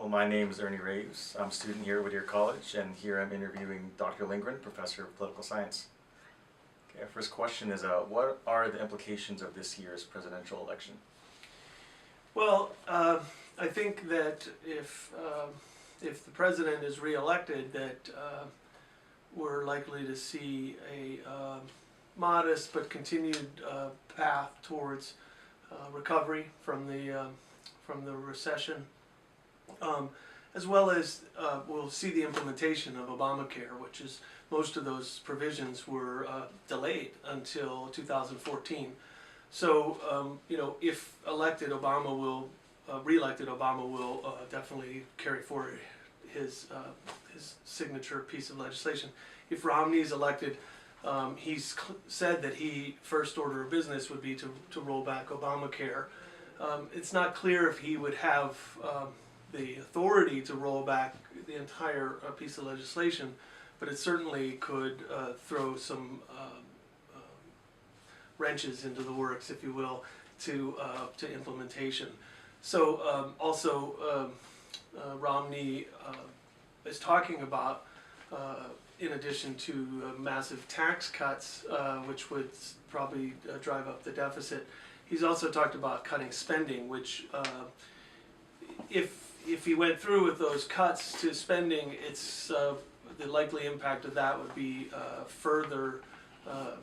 Well, my name is Ernie Reus. I'm a student here at Whittier College, and here I'm interviewing Dr. Lindgren, Professor of Political Science. Okay, our first question is, what are the implications of this year's presidential election? Well, I think that if the president is reelected, that we're likely to see a modest but continued path towards recovery from the recession, as well as we'll see the implementation of Obamacare, which is most of those provisions were delayed until 2014. So, if elected, re-elected, Obama will definitely carry forward his signature piece of legislation. If Romney is elected, he's said that first order of business would be to roll back Obamacare. It's not clear if he would have the authority to roll back the entire piece of legislation, but it certainly could throw some wrenches into the works, if you will, to implementation. So Romney is talking about, in addition to massive tax cuts, which would probably drive up the deficit, he's also talked about cutting spending, which if he went through with those cuts to spending, it's the likely impact of that would be further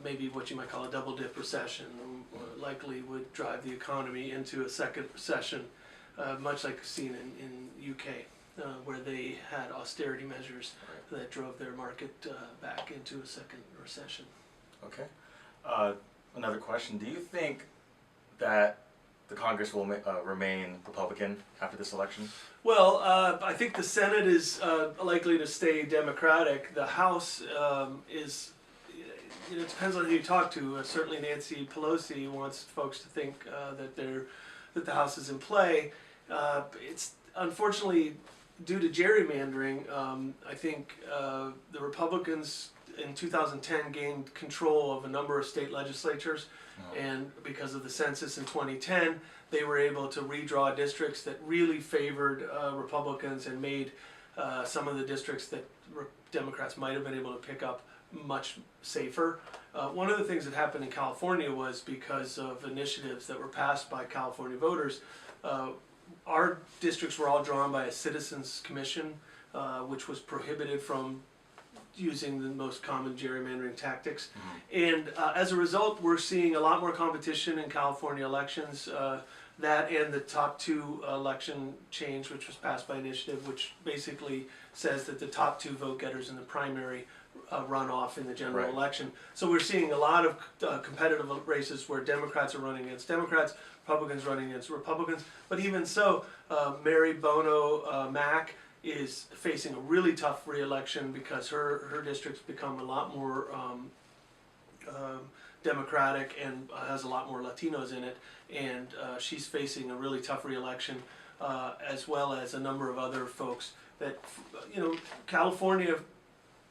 maybe what you might call a double dip recession. Likely would drive the economy into a second recession, much like seen in UK, where they had austerity measures that drove their market back into a second recession. Okay. Another question. Do you think that the Congress will remain Republican after this election? Well, I think the Senate is likely to stay Democratic. The House is, it depends on who you talk to. Certainly Nancy Pelosi wants folks to think that the House is in play. It's unfortunately due to gerrymandering. I think the Republicans in 2010 gained control of a number of state legislatures, and because of the census in 2010, they were able to redraw districts that really favored Republicans and made some of the districts that Democrats might have been able to pick up much safer. One of the things that happened in California was because of initiatives that were passed by California voters, our districts were all drawn by a citizens commission, which was prohibited from using the most common gerrymandering tactics. And as a result, we're seeing a lot more competition in California elections. That and the top two election change, which was passed by initiative, which basically says that the top two vote getters in the primary run off in the general election. So we're seeing a lot of competitive races where Democrats are running against Democrats, Republicans running against Republicans. But even so, Mary Bono Mack is facing a really tough re-election because her district's become a lot more Democratic and has a lot more Latinos in it, and she's facing a really tough re-election, as well as a number of other folks that, California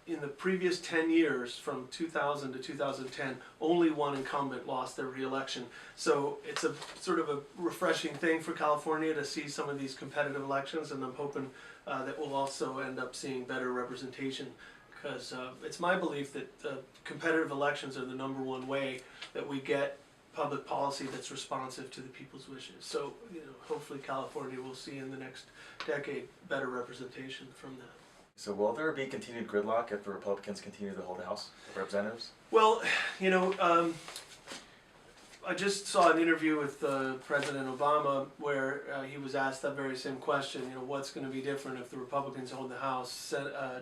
in the previous 10 years, from 2000 to 2010, only one incumbent lost their re-election. So it's a sort of a refreshing thing for California to see some of these competitive elections, and I'm hoping that we'll also end up seeing better representation, because it's my belief that competitive elections are the #1 way that we get public policy that's responsive to the people's wishes. So, hopefully California will see in the next decade better representation from that. So will there be continued gridlock if the Republicans continue to hold the House of Representatives? Well, I just saw an interview with President Obama where he was asked that very same question. What's going to be different if the Republicans hold the House,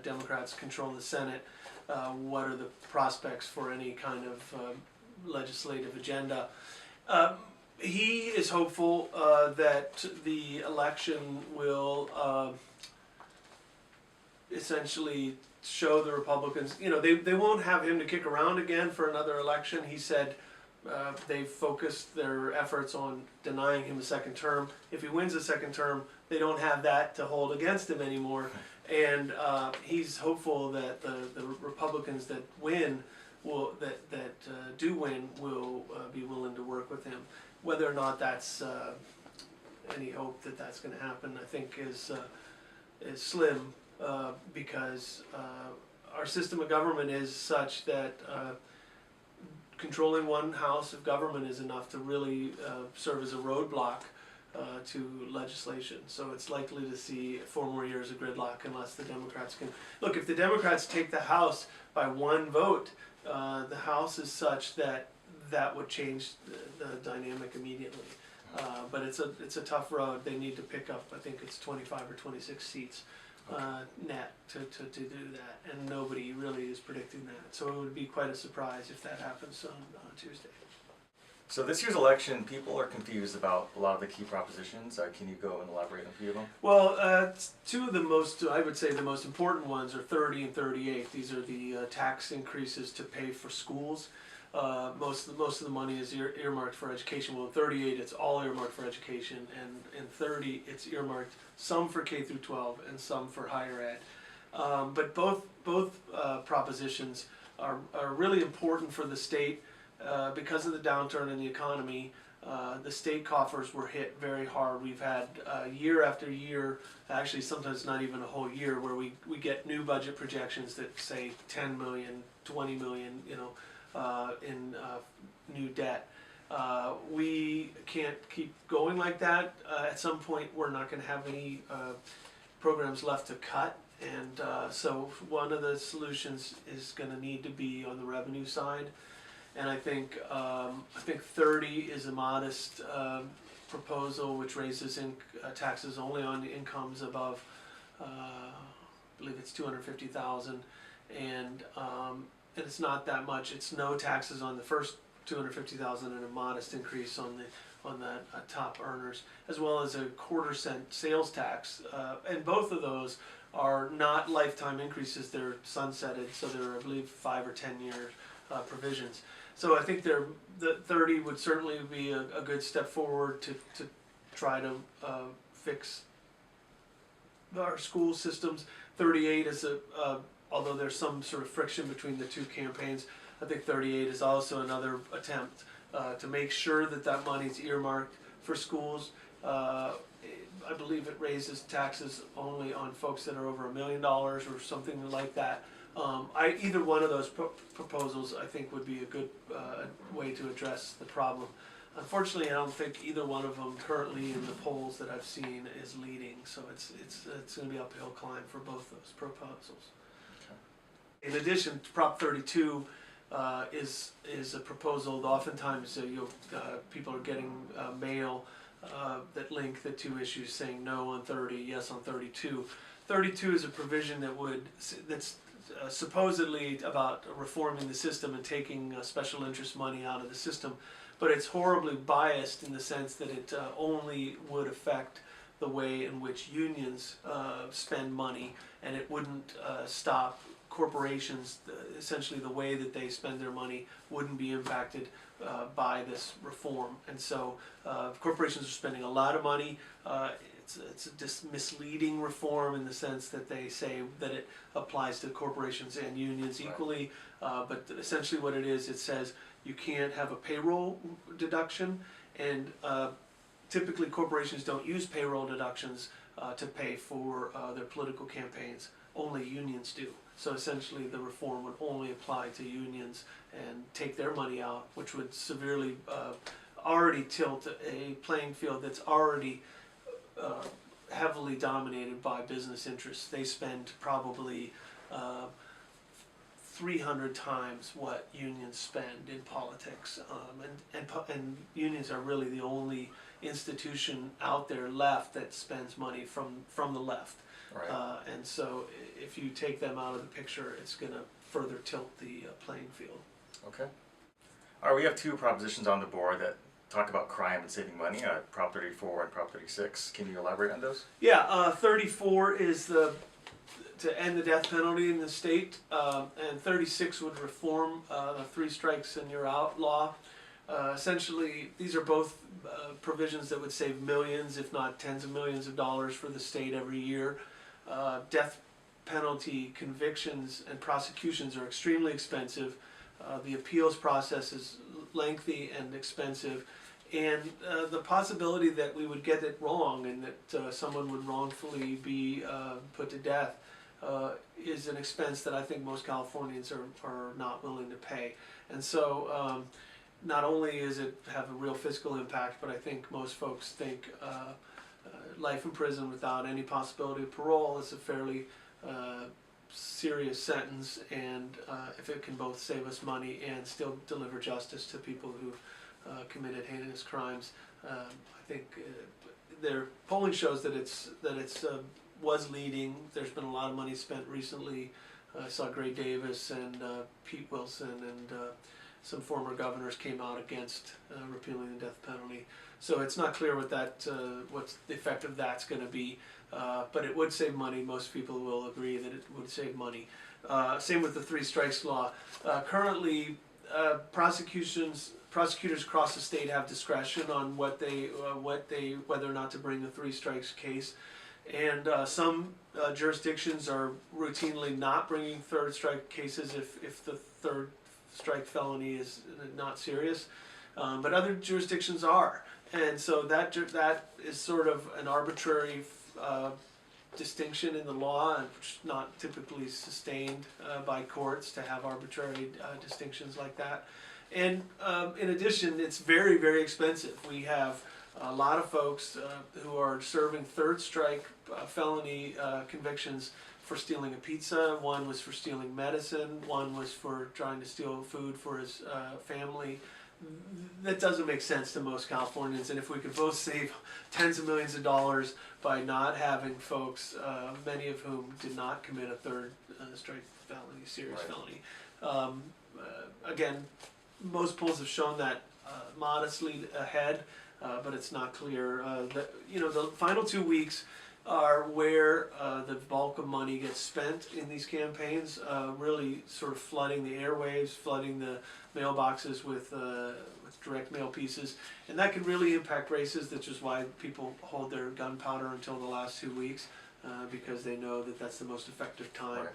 Democrats control the Senate? What are the prospects for any kind of legislative agenda? He is hopeful that the election will essentially show the Republicans, they won't have him to kick around again for another election. He said they've focused their efforts on denying him a second term. If he wins a second term, they don't have that to hold against him anymore. And he's hopeful that the Republicans that win do win will be willing to work with him. Whether or not that's any hope that that's going to happen, I think is slim because our system of government is such that controlling one house of government is enough to really serve as a roadblock to legislation. So it's likely to see 4 more years of gridlock unless the Democrats can. Look, if the Democrats take the House by 1 vote, the House is such that that would change the dynamic immediately. But it's a tough road. They need to pick up, I think it's 25 or 26 seats net to do that, and nobody really is predicting that. So it would be quite a surprise if that happens on Tuesday. So this year's election, people are confused about a lot of the key propositions. Can you go and elaborate on a few of them? Well, 2 of the most, I would say the most important ones are 30 and 38. These are the tax increases to pay for schools. Most of the money is earmarked for education. Well, in 38, it's all earmarked for education, and in 30, it's earmarked some for K through 12 and some for higher ed. But both propositions are really important for the state because of the downturn in the economy. The state coffers were hit very hard. We've had year after year, actually sometimes not even a whole year, where we get new budget projections that say 10 million, 20 million, in new debt. We can't keep going like that. At some point, we're not going to have any programs left to cut, and so one of the solutions is going to need to be on the revenue side. And I think 30 is a modest proposal, which raises taxes only on incomes above, I believe it's 250,000, and it's not that much. It's no taxes on the first 250,000 and a modest increase on the top earners, as well as a 1/4 cent sales tax. And both of those are not lifetime increases; they're sunsetted, so they're, I believe, 5 or 10 year provisions. So I think the 30 would certainly be a good step forward to try to fix our school systems. 38 is although there's some sort of friction between the 2 campaigns, I think 38 is also another attempt to make sure that that money's earmarked for schools. I believe it raises taxes only on folks that are over $1 million or something like that. Either one of those proposals I think would be a good way to address the problem. Unfortunately, I don't think either one of them currently in the polls that I've seen is leading, so it's going to be an uphill climb for both those proposals. Okay. In addition, Prop 32 is a proposal that oftentimes people are getting mail that link the 2 issues, saying no on 30, yes on 32. 32 is a provision that's supposedly about reforming the system and taking special interest money out of the system, but it's horribly biased in the sense that it only would affect the way in which unions spend money, and it wouldn't stop corporations. Essentially, the way that they spend their money wouldn't be impacted by this reform. And so corporations are spending a lot of money. It's a just misleading reform in the sense that they say that it applies to corporations and unions equally, but essentially what it is, it says you can't have a payroll deduction, and typically corporations don't use payroll deductions to pay for their political campaigns. Only unions do. So essentially the reform would only apply to unions and take their money out, which would severely already tilt a playing field that's already heavily dominated by business interests. They spend probably 300 times what unions spend in politics, and unions are really the only institution out there left that spends money from the left. Right. And so if you take them out of the picture, it's going to further tilt the playing field. Okay. All right, we have 2 propositions on the board that talk about crime and saving money, Prop 34 and Prop 36. Can you elaborate on those? Yeah, 34 is to end the death penalty in the state, and 36 would reform the 3 strikes and you're out law. Essentially, these are both provisions that would save millions, if not tens of millions of dollars for the state every year. Death penalty convictions and prosecutions are extremely expensive. The appeals process is lengthy and expensive, And the possibility that we would get it wrong and that someone would wrongfully be put to death is an expense that I think most Californians are not willing to pay. And so not only is it have a real fiscal impact, but I think most folks think life in prison without any possibility of parole is a fairly serious sentence, and if it can both save us money and still deliver justice to people who've committed heinous crimes, I think their polling shows that it's was leading. There's been a lot of money spent recently. I saw Gray Davis and Pete Wilson and some former governors came out against repealing the death penalty. So it's not clear what what's the effect of that's going to be, but it would save money. Most people will agree that it would save money. Same with the three strikes law. Currently, prosecutors across the state have discretion on whether or not to bring a three strikes case, and some jurisdictions are routinely not bringing third strike cases if the third strike felony is not serious, but other jurisdictions are, and so that is sort of an arbitrary distinction in the law, and not typically sustained by courts to have arbitrary distinctions like that. And in addition, it's very, very expensive. We have a lot of folks who are serving third strike felony convictions for stealing a pizza. One was for stealing medicine. One was for trying to steal food for his family. That doesn't make sense to most Californians. And if we could both save tens of millions of dollars by not having folks, many of whom did not commit a third strike felony, serious felony. Again, most polls have shown that modestly ahead, but it's not clear. The final 2 weeks are where the bulk of money gets spent in these campaigns, really sort of flooding the airwaves, flooding the mailboxes with direct mail pieces, and that can really impact races. That's just why people hold their gunpowder until the last 2 weeks, because they know that that's the most effective time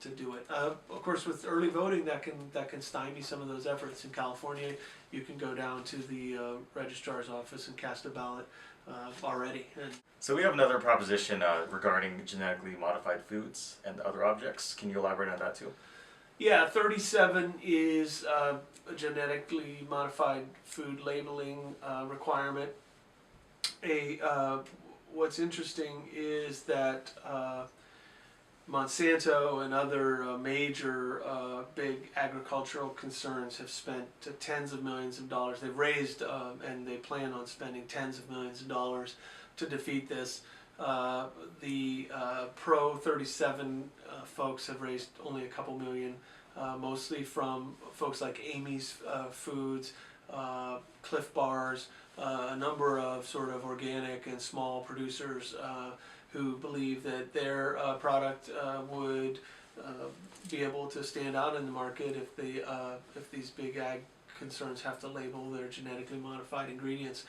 to do it. Of course, with early voting, that can stymie some of those efforts. In California, you can go down to the registrar's office and cast a ballot already. So we have another proposition regarding genetically modified foods and other objects. Can you elaborate on that too? Yeah, 37 is a genetically modified food labeling requirement. What's interesting is that Monsanto and other major big agricultural concerns have spent tens of millions of dollars. They've raised and they plan on spending tens of millions of dollars to defeat this. The pro 37 folks have raised only a couple million, mostly from folks like Amy's Foods, Cliff Bars, a number of sort of organic and small producers who believe that their product would be able to stand out in the market if these big ag concerns have to label their genetically modified ingredients.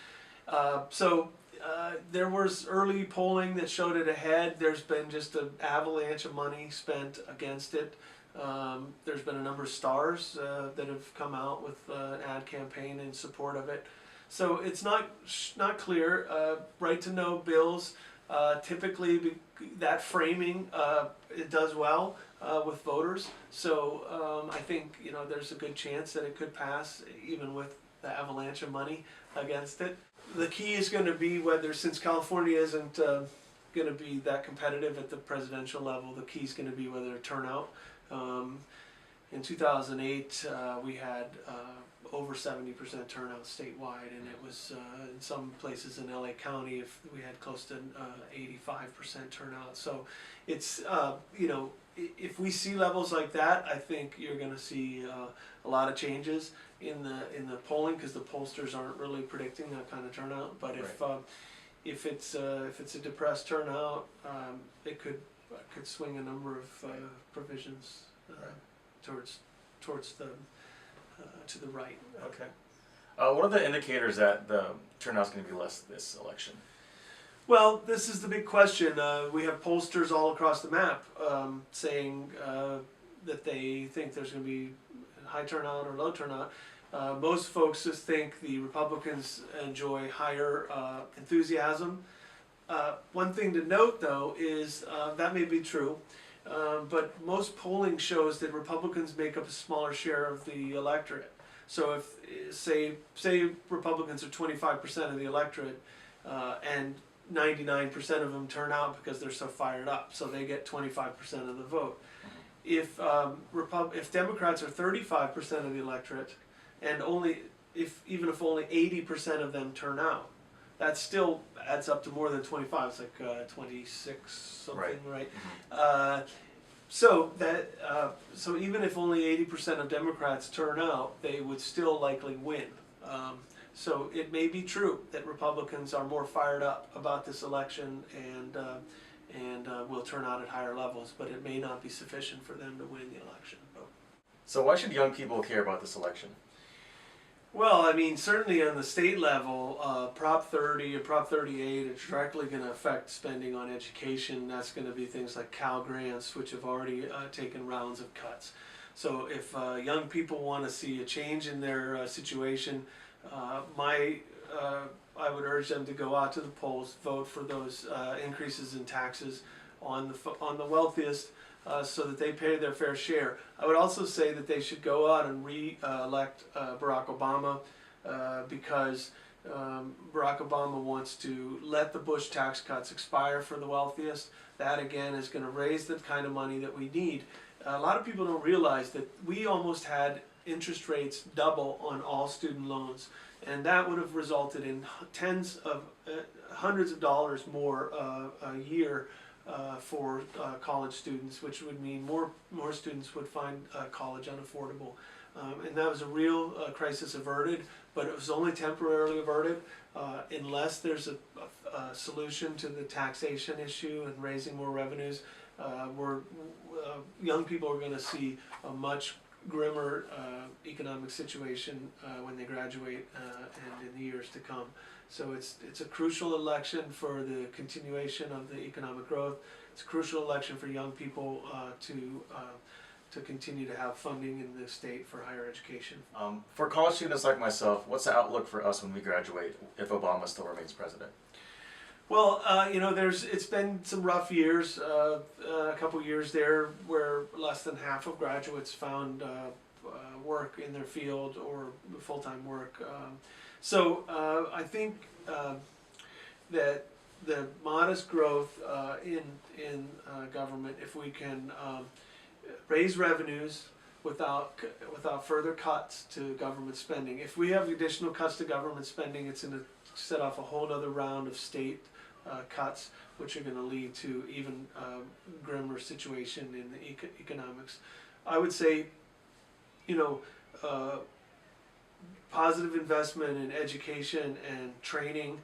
There was early polling that showed it ahead. There's been just an avalanche of money spent against it. There's been a number of stars that have come out with an ad campaign in support of it. So it's not clear. Right to know bills. Typically, that framing it does well with voters. So I think there's a good chance that it could pass, even with the avalanche of money against it. The key is going to be whether, since California isn't going to be that competitive at the presidential level, the key is going to be whether turnout. In 2008, we had over 70% turnout statewide, and it was in some places in LA County, if we had close to 85% turnout. So it's if we see levels like that, I think you're going to see a lot of changes in the polling, because the pollsters aren't really predicting that kind of turnout. But if it's a depressed turnout, it could swing a number of provisions towards the to the right. Okay. What are the indicators that the turnout's going to be less this election? Well, this is the big question. We have pollsters all across the map saying that they think there's going to be high turnout or low turnout. Most folks just think the Republicans enjoy higher enthusiasm. One thing to note, though, is that may be true, but most polling shows that Republicans make up a smaller share of the electorate. So if, say Republicans are 25% of the electorate, and 99% of them turn out because they're so fired up, so they get 25% of the vote. If Democrats are 35% of the electorate, and even if only 80% of them turn out, that still adds up to more than 25. It's like 26 something, right? So even if only 80% of Democrats turn out, they would still likely win. So it may be true that Republicans are more fired up about this election and will turn out at higher levels, but it may not be sufficient for them to win the election. So why should young people care about this election? Well, I mean, certainly on the state level, Prop 30 and Prop 38 are directly going to affect spending on education. That's going to be things like Cal Grants, which have already taken rounds of cuts. So if young people want to see a change in their situation, I would urge them to go out to the polls, vote for those increases in taxes on the wealthiest, so that they pay their fair share. I would also say that they should go out and re-elect Barack Obama, because Barack Obama wants to let the Bush tax cuts expire for the wealthiest. That again is going to raise the kind of money that we need. A lot of people don't realize that we almost had interest rates double on all student loans, and that would have resulted in hundreds of dollars more a year for college students, which would mean more students would find college unaffordable. And that was a real crisis averted, but it was only temporarily averted unless there's a solution to the taxation issue and raising more revenues. Young people are going to see a much grimmer economic situation when they graduate and in the years to come. So it's a crucial election for the continuation of the economic growth. It's a crucial election for young people to continue to have funding in the state for higher education. For college students like myself, what's the outlook for us when we graduate if Obama still remains president? Well, it's been some rough years, a couple years there where less than half of graduates found work in their field or full-time work. So I think that the modest growth in government, if we can raise revenues without further cuts to government spending. If we have additional cuts to government spending, it's going to set off a whole other round of state cuts, which are going to lead to even grimmer situation in the economics. I would say, positive investment in education and training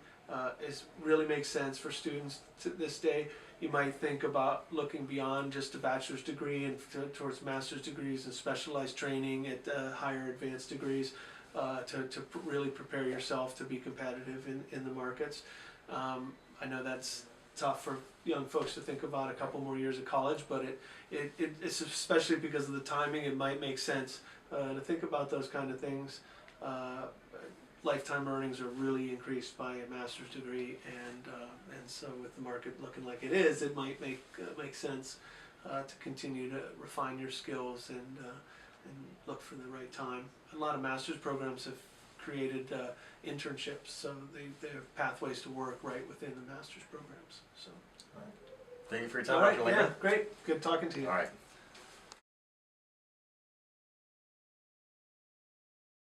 really makes sense for students to this day. You might think about looking beyond just a bachelor's degree and towards master's degrees and specialized training at higher advanced degrees to really prepare yourself to be competitive in the markets. I know that's tough for young folks to think about a couple more years of college, but it's especially because of the timing, it might make sense to think about those kind of things. Lifetime earnings are really increased by a master's degree, and so with the market looking like it is, it might make sense to continue to refine your skills and look for the right time. A lot of master's programs have created internships, so they have pathways to work right within the master's programs. So, Thank you for your time, all right, Dr. Lindgren. yeah, great, good talking to you. All right.